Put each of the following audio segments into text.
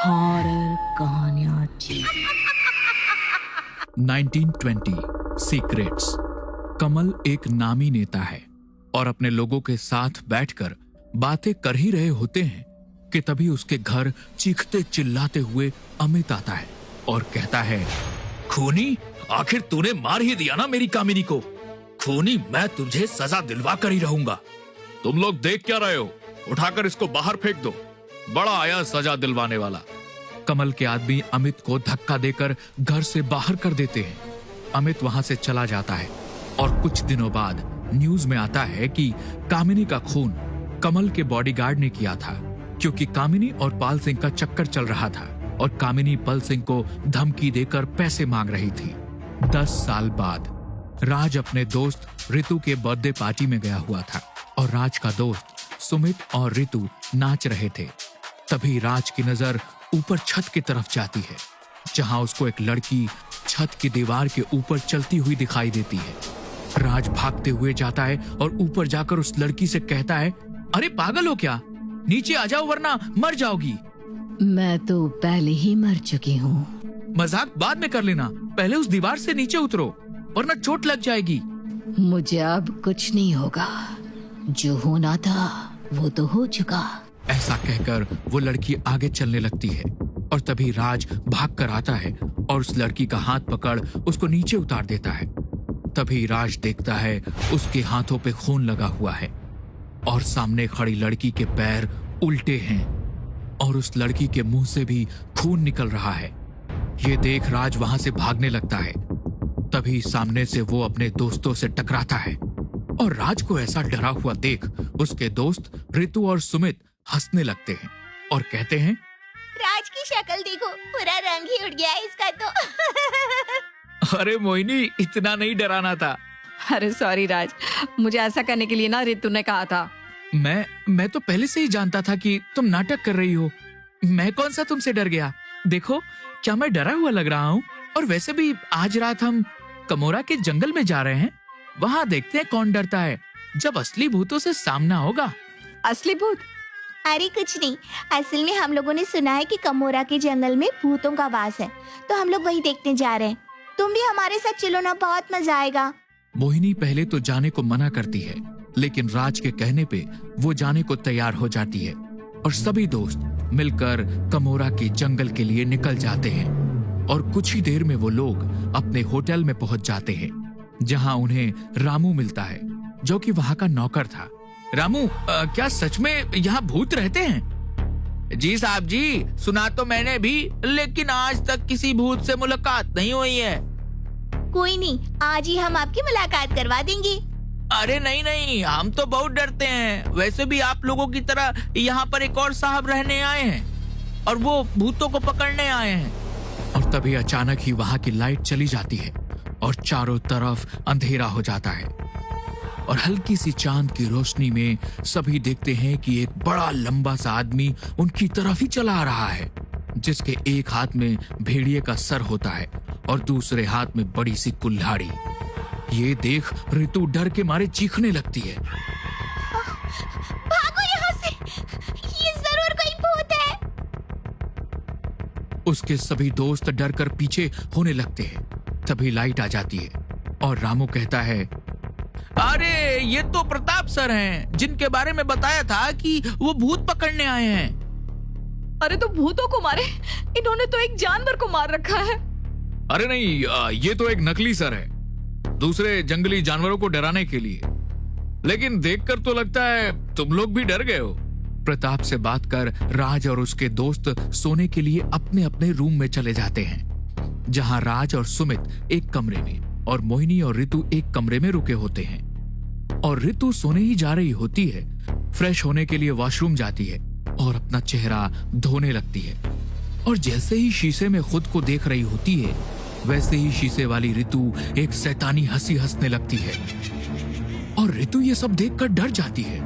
Horror कहानियां 1920 secrets. कमल एक नामी नेता है और अपने लोगों के साथ बैठकर बातें कर ही रहे होते हैं कि तभी उसके घर चीखते चिल्लाते हुए अमित आता है और कहता है, खूनी, आखिर तूने मार ही दिया ना मेरी कामिनी को। खूनी, मैं तुझे सजा दिलवा कर ही रहूंगा। तुम लोग देख क्या रहे हो? उठाकर इसको बाहर फेंक दो। बड़ा आया सजा दिलवाने वाला। कमल के आदमी अमित को धक्का देकर घर से बाहर कर देते हैं। अमित वहां से चला जाता है और कुछ दिनों बाद न्यूज में आता है कि कामिनी का खून कमल के बॉडीगार्ड ने किया था, क्योंकि कामिनी और पाल सिंह का चक्कर चल रहा था और कामिनी पल सिंह को धमकी देकर पैसे मांग रही थी। 10 साल बाद राज अपने दोस्त रितु के बर्थडे पार्टी में गया हुआ था और राज का दोस्त सुमित और रितु नाच रहे थे। तभी राज की नजर ऊपर छत की तरफ जाती है, जहां उसको एक लड़की छत की दीवार के ऊपर चलती हुई दिखाई देती है। राज भागते हुए जाता है और ऊपर जाकर उस लड़की से कहता है, अरे पागल हो क्या? नीचे आ जाओ वरना मर जाओगी। मैं तो पहले ही मर चुकी हूँ। मजाक बाद में कर लेना, पहले उस दीवार से नीचे उतरो वरना चोट लग जाएगी। मुझे अब कुछ नहीं होगा, जो होना था वो तो हो चुका। ऐसा कहकर वो लड़की आगे चलने लगती है और तभी राज भाग कर आता है और उस लड़की का हाथ पकड़ उसको नीचे उतार देता है। तभी राज देखता है उसके हाथों पे खून लगा हुआ है और सामने खड़ी लड़की के पैर उल्टे हैं और उस लड़की के मुंह से भी खून निकल रहा है। ये देख राज वहां से भागने लगता है। तभी सामने से वो अपने दोस्तों से टकराता है और राज को ऐसा डरा हुआ देख उसके दोस्त रितु और सुमित हंसने लगते हैं और कहते हैं, राज की शक्ल देखो, पूरा रंग ही उड़ गया है इसका तो। अरे मोहिनी, इतना नहीं डराना था। अरे सॉरी राज, मुझे ऐसा करने के लिए ना रितु ने कहा था। मैं तो पहले से ही जानता था कि तुम नाटक कर रही हो। मैं कौन सा तुमसे डर गया? देखो, क्या मैं डरा हुआ लग रहा हूँ? और वैसे भी आज रात हम कमोरा के जंगल में जा रहे हैं, वहाँ देखते हैं कौन डरता है जब असली भूतों से सामना होगा। असली भूत? अरे कुछ नहीं, असल में हम लोगों ने सुना है कि कमोरा के जंगल में भूतों का वास है, तो हम लोग वही देखने जा रहे हैं। तुम भी हमारे साथ चलो ना, बहुत मजा आएगा। मोहिनी पहले तो जाने को मना करती है, लेकिन राज के कहने पे वो जाने को तैयार हो जाती है और सभी दोस्त मिलकर कमोरा के जंगल के लिए निकल जाते हैं। और कुछ ही देर में वो लोग अपने होटल में पहुंच जाते हैं, जहां उन्हें रामू मिलता है, जो कि वहां का नौकर था। रामू, क्या सच में यहाँ भूत रहते हैं? जी साहब जी, सुना तो मैंने भी, लेकिन आज तक किसी भूत से मुलाकात नहीं हुई है। कोई नहीं, आज ही हम आपकी मुलाकात करवा देंगे। अरे नहीं नहीं, हम तो बहुत डरते हैं। वैसे भी आप लोगों की तरह यहाँ पर एक और साहब रहने आए हैं और वो भूतों को पकड़ने आए हैं। और तभी अचानक ही वहां की लाइट चली जाती है और चारों तरफ अंधेरा हो जाता है और हल्की सी चांद की रोशनी में सभी देखते हैं कि एक बड़ा लंबा सा आदमी उनकी तरफ ही चला आ रहा है, जिसके एक हाथ में भेड़िए का सर होता है और दूसरे हाथ में बड़ी सी कुल्हाड़ी। ये देख रितु डर के मारे चीखने लगती है। भागो यहाँ से, ये जरूर कोई भूत है। उसके सभी दोस्त डर कर पीछे होने लगते हैं। तभी लाइट आ जाती है और रामू कहता है, अरे ये तो प्रताप सर हैं, जिनके बारे में बताया था कि वो भूत पकड़ने आए हैं। अरे तो भूतों को मारे, इन्होंने तो एक जानवर को मार रखा है। अरे नहीं, ये तो एक नकली सर है, दूसरे जंगली जानवरों को डराने के लिए। लेकिन देखकर तो लगता है तुम लोग भी डर गए हो। प्रताप से बात कर राज और उसके दोस्त सोने के लिए अपने अपने रूम में चले जाते हैं, जहां राज और सुमित एक कमरे में और मोहिनी और रितु एक कमरे में रुके होते हैं। और रितु सोने ही जा रही होती है, फ्रेश होने के लिए वॉशरूम जाती है और अपना चेहरा धोने लगती है। और जैसे ही शीशे में खुद को देख रही होती है, वैसे ही शीशे वाली रितु एक शैतानी हंसी हंसने लगती है। और रितु ये सब देखकर डर जाती है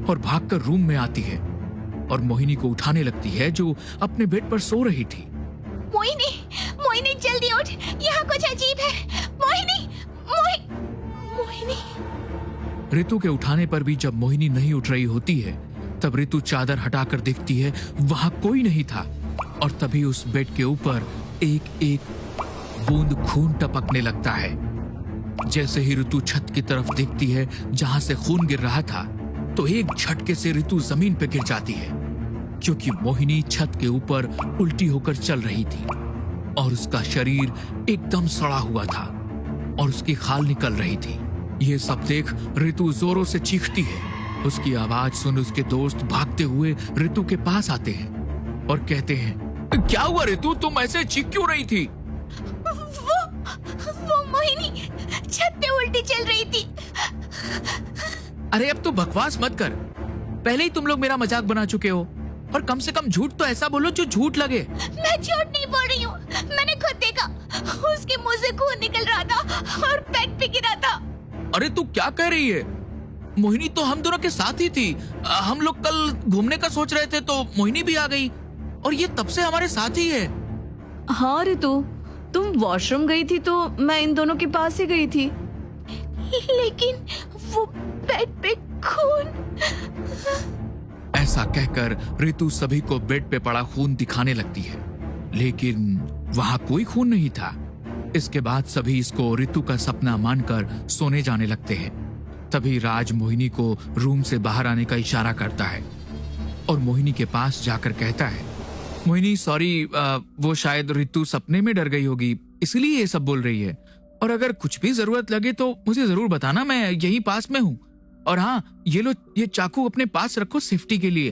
और भागकर रूम में आती है और मोहिनी को उठाने लगती है, जो अपने बेड पर सो रही थी। मोहिनी, मोहिनी जल्दी उठ, यहाँ कुछ अजीब है। मोहिनी, मोहिनी। रितु के उठाने पर भी जब मोहिनी नहीं उठ रही होती है, तब रितु चादर हटाकर देखती है, वहां कोई नहीं था। और तभी उस बेड के ऊपर एक एक बूंद खून टपकने लगता है। जैसे ही ऋतु छत की तरफ देखती है जहां से खून गिर रहा था, तो एक झटके से ऋतु जमीन पे गिर जाती है, क्योंकि मोहिनी छत के ऊपर उल्टी होकर चल रही थी और उसका शरीर एकदम सड़ा हुआ था और उसकी खाल निकल रही थी। ये सब देख ऋतु जोरों से चीखती है। उसकी आवाज सुन उसके दोस्त भागते हुए ऋतु के पास आते हैं और कहते हैं, क्या हुआ ऋतु, तुम ऐसे चीख क्यों रही थी? वो मोहिनी छत पे उल्टी चल रही थी। अरे अब तो बकवास मत कर, पहले ही तुम लोग मेरा मजाक बना चुके हो, और कम से कम झूठ तो ऐसा बोलो जो झूठ लगे। मैं झूठ नहीं बोल रही हूँ, मैंने खुद देखा, उसके मुंह से खून निकल रहा था और बेड पे गिरा था। अरे तू क्या कह रही है? मोहिनी तो हम दोनों के साथ ही थी। हम लोग कल घूमने का सोच रहे थे तो मोहिनी भी आ गई और ये तब से हमारे साथ ही है। हाँ ऋतु, तुम वॉशरूम गई थी तो मैं इन दोनों के पास ही गई थी। लेकिन वो बेड पे खून। ऐसा कहकर ऋतु सभी को बेड पे पड़ा खून दिखाने लगती है, लेकिन वहां कोई खून नहीं था। इसके बाद सभी इसको ऋतु का सपना मानकर सोने जाने लगते हैं। तभी राज मोहिनी को रूम से बाहर आने का इशारा करता है और मोहिनी के पास जाकर कहता है, मोहिनी सॉरी, वो शायद ऋतु सपने में डर गई होगी, इसलिए ये सब बोल रही है, और अगर कुछ भी जरूरत लगे तो मुझे जरूर बताना, मैं यहीं पास में हूँ। और हाँ, ये लो, ये चाकू अपने पास रखो सेफ्टी के लिए।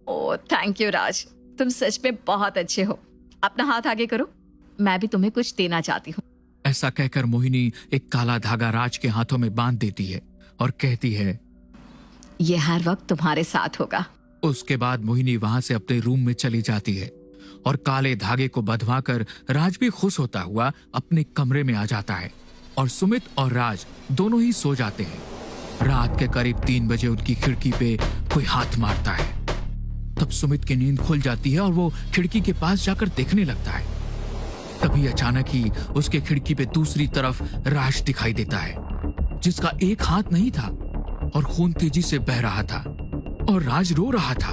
ओह थैंक यू राज, तुम सच में बहुत अच्छे हो। अपना हाथ आगे करो, मैं भी तुम्हें कुछ देना चाहती हूँ। ऐसा कहकर मोहिनी एक काला धागा राज के हाथों में बांध देती है और कहती है, ये हर वक्त तुम्हारे साथ होगा। उसके बाद मोहिनी वहां से अपने रूम में चली जाती है और काले धागे को बंधवाकर राज भी खुश होता हुआ अपने कमरे में आ जाता है और सुमित और राज दोनों ही सो जाते हैं। रात के करीब 3 बजे उनकी खिड़की पे कोई हाथ मारता है। तब सुमित की नींद खुल जाती है और वो खिड़की के पास जाकर देखने लगता है। तभी अचानक ही उसके खिड़की पे दूसरी तरफ राज दिखाई देता है, जिसका एक हाथ नहीं था और खून तेजी से बह रहा था और राज रो रहा था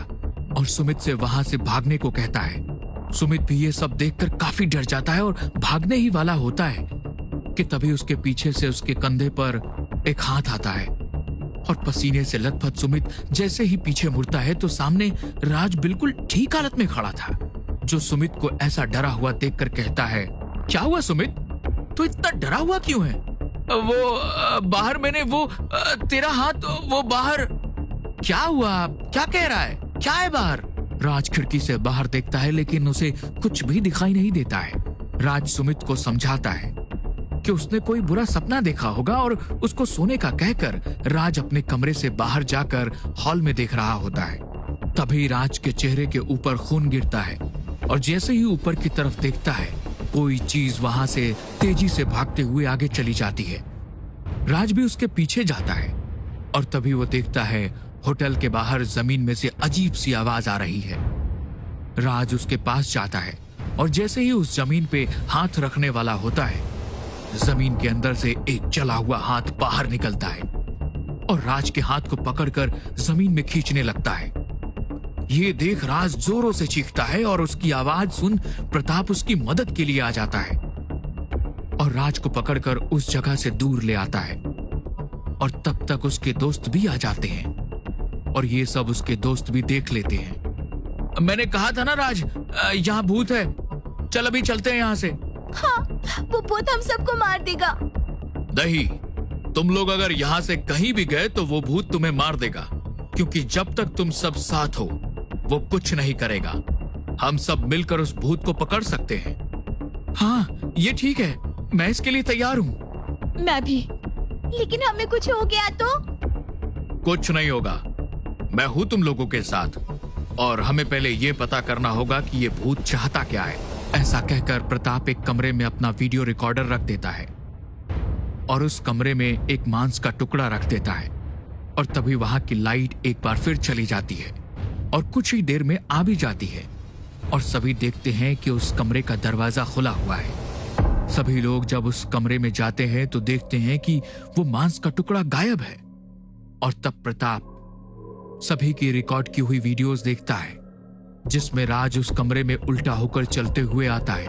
और सुमित से वहां से भागने को कहता है। सुमित भी ये सब देखकर काफी डर जाता है और भागने ही वाला होता है कि तभी उसके पीछे से उसके कंधे पर एक हाथ आता है और पसीने से लथपथ सुमित जैसे ही पीछे मुड़ता है तो सामने राज बिल्कुल ठीक हालत में खड़ा था, जो सुमित को ऐसा डरा हुआ देखकर कहता है, क्या हुआ सुमित, तू इतना डरा हुआ क्यों है? वो बाहर मैंने वो तेरा हाथ वो बाहर। क्या हुआ, क्या कह रहा है, क्या है बाहर? राज खिड़की से बाहर देखता है लेकिन उसे कुछ भी दिखाई नहीं देता है। राज सुमित को समझाता है कि उसने कोई बुरा सपना देखा होगा और उसको सोने का कहकर राज अपने कमरे से बाहर जाकर हॉल में देख रहा होता है। तभी राज के चेहरे के ऊपर खून गिरता है और जैसे ही ऊपर की तरफ देखता है, कोई चीज वहां से तेजी से भागते हुए आगे चली जाती है। राज भी उसके पीछे जाता है और तभी वो देखता है होटल के बाहर जमीन में से अजीब सी आवाज आ रही है। राज उसके पास जाता है और जैसे ही उस जमीन पे हाथ रखने वाला होता है, जमीन के अंदर से एक जला हुआ हाथ बाहर निकलता है और राज के हाथ को पकड़कर जमीन में खींचने लगता है। ये देख राज जोरों से चीखता है और उसकी आवाज सुन प्रताप उसकी मदद के लिए आ जाता है और राज को पकड़कर उस जगह से दूर ले आता है। और तब तक उसके दोस्त भी आ जाते हैं और ये सब उसके दोस्त भी देख लेते हैं। मैंने कहा था ना राज, यहाँ भूत है, चल अभी चलते हैं यहाँ से। हाँ, वो भूत हम सबको मार देगा। नहीं, तुम लोग अगर यहाँ से कहीं भी गए तो वो भूत तुम्हें मार देगा, क्योंकि जब तक तुम सब साथ हो वो कुछ नहीं करेगा। हम सब मिलकर उस भूत को पकड़ सकते हैं। हाँ ये ठीक है, मैं इसके लिए तैयार हूँ। मैं भी। लेकिन हमें कुछ हो गया तो? कुछ नहीं होगा, मैं हूँ तुम लोगों के साथ और हमें पहले ये पता करना होगा कि ये भूत चाहता क्या है। ऐसा कहकर प्रताप एक कमरे में अपना वीडियो रिकॉर्डर रख देता है और उस कमरे में एक मांस का टुकड़ा रख देता है और तभी वहां की लाइट एक बार फिर चली जाती है और कुछ ही देर में आ भी जाती है और सभी देखते हैं कि उस कमरे का दरवाजा खुला हुआ है। सभी लोग जब उस कमरे में जाते हैं तो देखते हैं कि वो मांस का टुकड़ा गायब है और तब प्रताप सभी की रिकॉर्ड की हुई वीडियोस देखता है जिसमें राज उस कमरे में उल्टा होकर चलते हुए आता है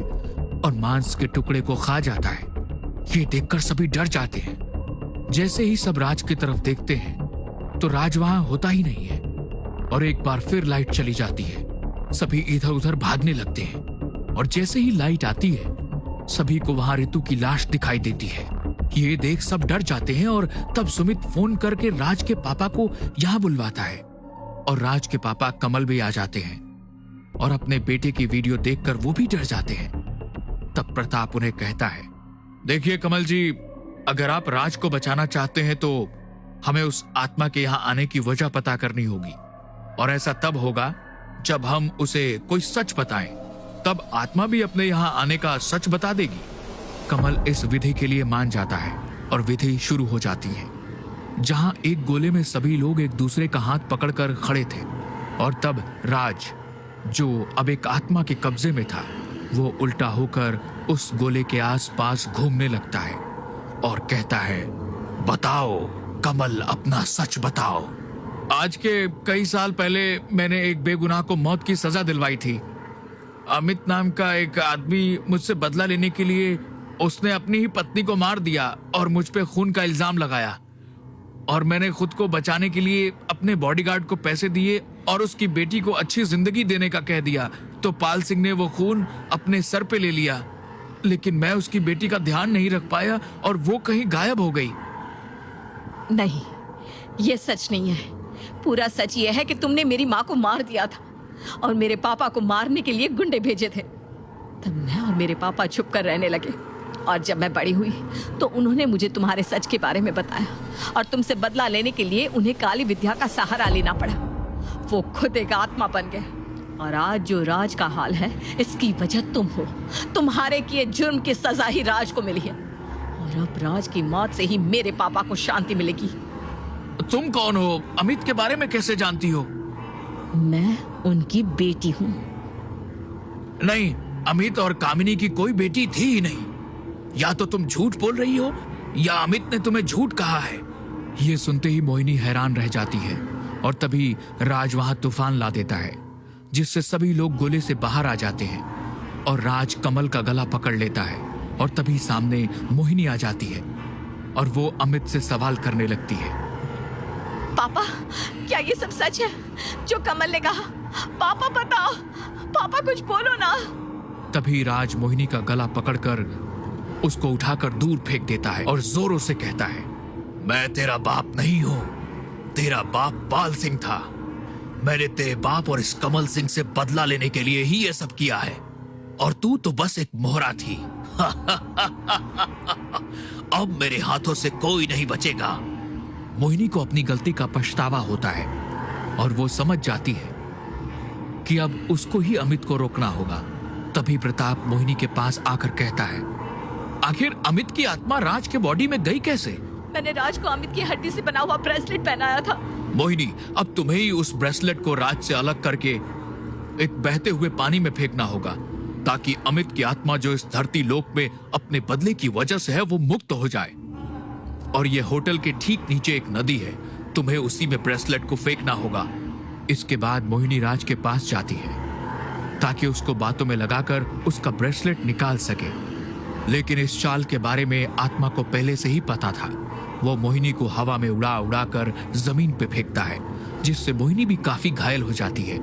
और मांस के टुकड़े को खा जाता है। ये देखकर सभी डर जाते हैं। जैसे ही सब राज की तरफ देखते हैं तो राज वहां होता ही नहीं है और एक बार फिर लाइट चली जाती है। सभी इधर उधर भागने लगते हैं और जैसे ही लाइट आती है सभी को वहां रितु की लाश दिखाई देती है। ये देख सब डर जाते हैं और तब सुमित फोन करके राज के पापा को यहां बुलवाता है और राज के पापा कमल भी आ जाते हैं और अपने बेटे की वीडियो देखकर वो भी डर जाते हैं। तब प्रताप उन्हें कहता है, देखिए कमल जी, अगर आप राज को बचाना चाहते हैं तो हमें उस आत्मा के यहां आने की वजह पता करनी होगी और ऐसा तब होगा जब हम उसे कोई सच बताएं, तब आत्मा भी अपने यहां आने का सच बता देगी। कमल इस विधि के लिए मान जाता है और विधि शुरू हो जाती है, जहां एक गोले में सभी लोग एक दूसरे का हाथ पकड़कर खड़े थे और तब राज, जो अब एक आत्मा के कब्जे में था, वो उल्टा होकर उस गोले के आसपास घूमने लगता है और कहता है, बताओ कमल, अपना सच बताओ। आज के कई साल पहले मैंने एक बेगुनाह को मौत की सजा दिलवाई थी। अमित नाम का एक आदमी मुझसे बदला लेने के लिए उसने अपनी ही पत्नी को मार दिया और मुझ पे खून का इल्जाम लगाया और मैंने खुद को बचाने के लिए अपने बॉडीगार्ड को पैसे दिए और उसकी बेटी को अच्छी जिंदगी देने का कह दिया तो पाल सिंह ने वो खून अपने सर पे ले लिया, लेकिन मैं उसकी बेटी का ध्यान नहीं रख पाया और वो कहीं गायब हो गई। नहीं, ये सच नहीं है। पूरा सच ये है कि तुमने मेरी माँ को मार दिया था और मेरे पापा को मारने के लिए गुंडे भेजे थे। तब मैं और मेरे पापा छुप कर रहने लगे और जब मैं बड़ी हुई तो उन्होंने मुझे तुम्हारे सच के बारे में बताया और तुमसे बदला लेने के लिए उन्हें काली विद्या का सहारा लेना पड़ा। वो खुद एक आत्मा बन गए और आज जो राज का हाल है इसकी वजह तुम हो। तुम्हारे किए जुर्म की सजा ही राज को मिली है और अब राज की मौत से ही मेरे पापा को शांति मिलेगी। तुम कौन हो? अमित के बारे में कैसे जानती हो? मैं उनकी बेटी हूँ। नहीं, अमित और कामिनी की कोई बेटी थी ही नहीं। या तो तुम झूठ बोल रही हो या अमित ने तुम्हें झूठ कहा है। ये सुनते ही मोहिनी हैरान रह जाती है और तभी राज वहां तूफान ला देता है, जिससे सभी लोग गोले से बाहर आ जाते हैं और राज कमल का गला पकड़ लेता है और तभी सामने मोहिनी आ जाती है और वो अमित से सवाल करने लगती है। पापा, क्या ये सब सच है जो कमल ने कहा? पापा बताओ, पापा कुछ बोलो ना। तभी राज मोहिनी का गला पकड़कर उसको उठाकर दूर फेंक देता है और जोरों से कहता है, मैं तेरा बाप नहीं हूं, तेरा बाप पाल सिंह था। मैंने तेरे बाप और इस कमल सिंह से बदला लेने के लिए ही ये सब किया है और तू तो बस एक मोहरा थी। अब मेरे हाथों से कोई नहीं बचेगा। मोहिनी को अपनी गलती का पछतावा होता है और वो समझ जाती है कि अब उसको ही अमित को रोकना होगा। तभी प्रताप मोहिनी के पास आकर कहता है, आखिर अमित की आत्मा राज के बॉडी में गई कैसे? मैंने राज को अमित की हड्डी से बना हुआ ब्रेसलेट पहनाया था। मोहिनी, अब तुम्हें ही उस ब्रेसलेट को राज से अलग करके एक बहते हुए पानी में फेंकना होगा ताकि अमित की आत्मा जो इस धरती लोक में अपने बदले की वजह से है वो मुक्त हो जाए। और ये होटल के ठीक नीचे एक नदी है, तुम्हें उसी में ब्रेसलेट को फेंकना होगा। इसके बाद मोहिनी राज के पास जाती है ताकि उसको बातों में लगाकर उसका ब्रेसलेट निकाल सके, लेकिन इस चाल के बारे में आत्मा को पहले से ही पता था। वो मोहिनी को हवा में उड़ा उड़ा कर जमीन पे फेंकता है, जिससे मोहिनी भी काफी घायल हो जाती है।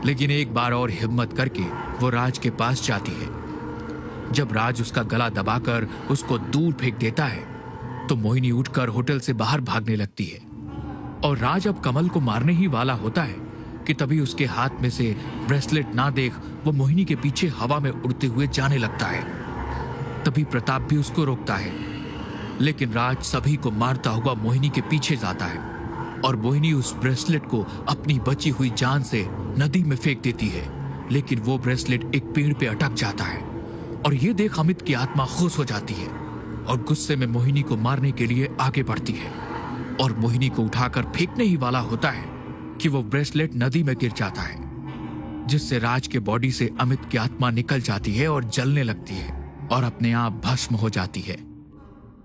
लेकिन एक बार और हिम्मत करके वो राज के पास जाती है। जब राज उसका गला दबाकर उसको दूर फेंक देता है तो मोहिनी उठकर होटल से बाहर भागने लगती है और राज अब कमल को मारने ही वाला होता है कि तभी उसके हाथ में से ब्रेसलेट ना देख वो मोहिनी के पीछे हवा में उड़ते हुए जाने लगता है। तभी प्रताप भी उसको रोकता है, लेकिन राज सभी को मारता हुआ मोहिनी के पीछे जाता है और मोहिनी उस ब्रेसलेट को अपनी बची हुई जान से नदी में फेंक देती है। लेकिन वो ब्रेसलेट एक पेड़ पे अटक जाता है और ये देख अमित की आत्मा खुश हो जाती है और गुस्से में मोहिनी को मारने के लिए आगे बढ़ती है और मोहिनी को उठाकर फेंकने ही वाला होता है कि वो ब्रेसलेट नदी में गिर जाता है, जिससे राज के बॉडी से अमित की आत्मा निकल जाती है और जलने लगती है और अपने आप भस्म हो जाती है।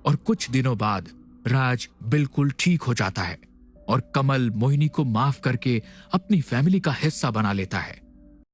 और कुछ दिनों बाद राज बिल्कुल ठीक हो जाता है और कमल मोहिनी को माफ करके अपनी फैमिली का हिस्सा बना लेता है।